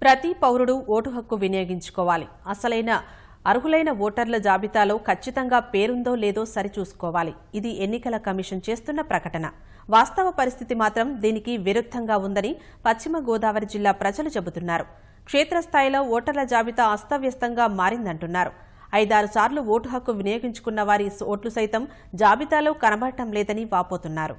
ప్రతి పౌరుడు ఓటు హక్కు వినియోగించుకోవాలి. అసలైన అర్హులైన ఓటర్ల జాబితాలో ఖచ్చితంగా పేరుందో లేదో సరిచూసుకోవాలి. ఇది ఎన్నికల కమిషన్ చేస్తున్న ప్రకటన. వాస్తవ పరిస్థితి మాత్రం దీనికి విరుద్ధంగా ఉందని పశ్చిమ గోదావరి జిల్లా ప్రజలు చెబుతున్నారు. క్షేత్రస్థాయిలో ఓటర్ల జాబితా అస్తవ్యస్తంగా మారిందంటున్నారు. 5-6 సార్లు ఓటు హక్కు వినియోగించుకున్న వారి ఓట్లు సైతం జాబితాలో కనబడటం లేదని వాపోతున్నారు.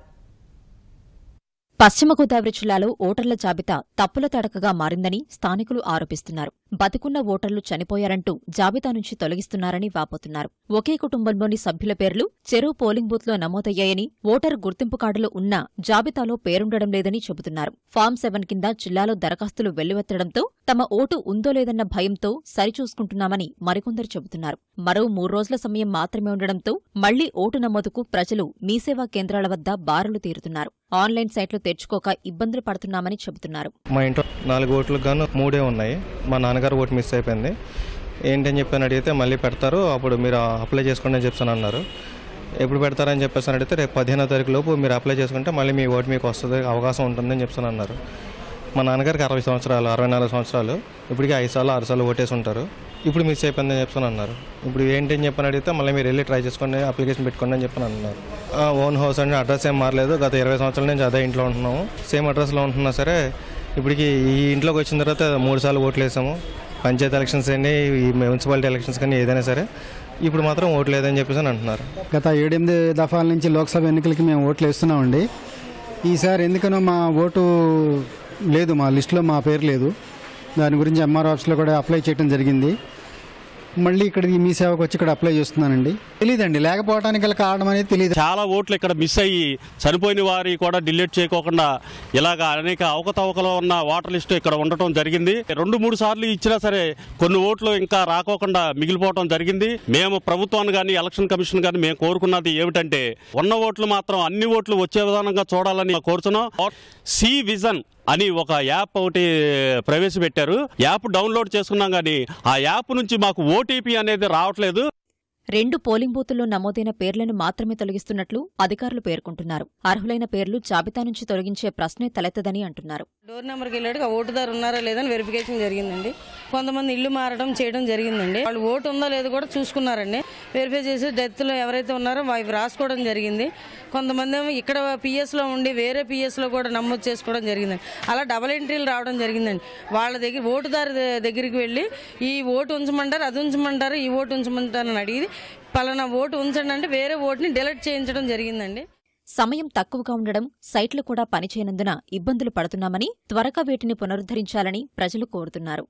పశ్చిమ గోదావరి జిల్లాలో ఓటర్ల జాబితా తప్పుల తడకగా మారిందని స్థానికులు ఆరోపిస్తున్నారు. బతికున్న ఓటర్లు చనిపోయారంటూ జాబితా నుంచి తొలగిస్తున్నారని వాపోతున్నారు. ఒకే కుటుంబంలోని సభ్యుల పేర్లు చెరో పోలింగ్ బూత్లో నమోదయ్యాయని, ఓటరు గుర్తింపు కార్డులు ఉన్నా జాబితాలో పేరుండడం లేదని చెబుతున్నారు. ఫామ్ 7 కింద జిల్లాలో దరఖాస్తులు వెల్లువెత్తడంతో తమ ఓటు ఉందో లేదన్న భయంతో సరిచూసుకుంటున్నామని మరికొందరు చెబుతున్నారు. మరో 3 రోజుల సమయం మాత్రమే ఉండడంతో మళ్లీ ఓటు నమోదుకు ప్రజలు మీసేవా కేంద్రాల వద్ద బారులు తీరుతున్నారు. ఆన్లైన్ సైట్లు తెచ్చుకోక ఇబ్బందులు పడుతున్నామని చెబుతున్నారు. మా ఇంట్లో 4 ఓట్లకు గాను 3 ఉన్నాయి. మా నాన్నగారు ఓటు మిస్ అయిపోయింది. ఏంటని చెప్పని అడిగితే మళ్ళీ పెడతారు, అప్పుడు మీరు అప్లై చేసుకోండి అని చెప్పాను అన్నారు. ఎప్పుడు పెడతారని చెప్పేసి అడిగితే రేపు 15వ తారీఖు లోపు మీరు అప్లై చేసుకుంటే మళ్ళీ మీ ఓటు మీకు వస్తుంది, అవకాశం ఉంటుందని చెప్పాను అన్నారు. మా నాన్నగారికి 60 సంవత్సరాలు, 64 సంవత్సరాలు, ఇప్పటికీ 5 సార్లు 6 సార్లు ఓటేసి ఉంటారు. ఇప్పుడు మిస్ అయిపోయిందని చెప్పాను అన్నారు. ఇప్పుడు ఏంటని చెప్పని అడిగితే మళ్ళీ మీరు వెళ్ళి ట్రై చేసుకోండి, అప్లికేషన్ పెట్టుకోండి అని చెప్పని అన్నారు. ఓన్ హౌస్ అంటే అడ్రస్ ఏం మారలేదు. గత 20 సంవత్సరాల నుంచి అదే ఇంట్లో ఉంటున్నాము. సేమ్ అడ్రస్లో ఉంటున్నా సరే ఇప్పటికి ఈ ఇంట్లోకి వచ్చిన తర్వాత 3 సార్లు ఓట్లు వేసాము. పంచాయతీ ఎలక్షన్స్ అండి, ఈ మున్సిపాలిటీ ఎలక్షన్స్ కానీ ఏదైనా సరే ఇప్పుడు మాత్రం ఓట్లు లేదని చెప్పేసి అంటున్నారు. గత 7-8 దఫాల నుంచి లోక్సభ ఎన్నికలకి మేము ఓట్లు వేస్తున్నామండి. ఈసారి ఎందుకనో మా ఓటు లేదు, మా లిస్టులో మా పేరు లేదు. దాని గురించి ఎంఆర్ ఆఫీస్లో కూడా అప్లై చేయడం జరిగింది. మళ్ళీ ఇక్కడ మీ సేవకు వచ్చి ఇక్కడ అప్లై చేస్తున్నానండి. తెలియదండి, లేకపోవడానికి గల కారణం అనేది తెలియదు. చాలా ఓట్లు ఇక్కడ మిస్ అయ్యి చనిపోయిన వారి కూడా డిలీట్ చేయకోకుండా ఇలాగా అనేక అవకతవకలో ఉన్న ఓటర్ లిస్టు ఇక్కడ ఉండటం జరిగింది. 2-3 సార్లు ఇచ్చినా సరే కొన్ని ఓట్లు ఇంకా రాకోకుండా మిగిలిపోవడం జరిగింది. మేము ప్రభుత్వాన్ని కానీ ఎలక్షన్ కమిషన్ కానీ మేము కోరుకున్నది ఏమిటంటే ఉన్న ఓట్లు మాత్రం అన్ని ఓట్లు వచ్చే విధానంగా చూడాలని కోరుతున్నాం. సి విజన్ అని ఒక యాప్ ఒకటి ప్రవేశపెట్టారు. యాప్ డౌన్లోడ్ చేసుకున్నాం కానీ ఆ యాప్ నుంచి మాకు ఓటీపీ అనేది రావట్లేదు. 2 పోలింగ్ బూతుల్లో నమోదైన పేర్లను మాత్రమే తొలగిస్తున్నట్లు అధికారులు పేర్కొంటున్నారు. అర్హులైన పేర్లు జాబితా నుంచి తొలగించే ప్రశ్నే తలెత్తదని అంటున్నారు. డోర్ నెంబర్కి వెళ్ళాడు, ఆ ఓటుదారు ఉన్నారా లేదని వెరిఫికేషన్ జరిగిందండి. కొంతమంది ఇల్లు మారడం చేయడం జరిగిందండి. వాళ్ళు ఓటు ఉందో లేదో కూడా చూసుకున్నారండి. వెరిఫై చేసి డెత్లో ఎవరైతే ఉన్నారో అవి రాసుకోవడం జరిగింది. కొంతమంది ఏమో ఇక్కడ పిఎస్లో ఉండి వేరే పిఎస్లో కూడా నమోదు చేసుకోవడం జరిగిందండి. అలా డబల్ ఎంట్రీలు రావడం జరిగిందండి. వాళ్ళ దగ్గర ఓటుదారు దగ్గరికి వెళ్ళి ఈ ఓటు ఉంచమంటారు, అది ఉంచమంటారు, ఈ ఓటు ఉంచమంటారు అని అడిగి పలానా ఓటు ఉంచండి అంటే వేరే ఓటుని డిలీట్ చేయించడం జరిగిందండి. సమయం తక్కువగా ఉండడం, సైట్లు కూడా పనిచేయనందున ఇబ్బందులు పడుతున్నామని, త్వరగా వీటిని పునరుద్ధరించాలని ప్రజలు కోరుతున్నారు.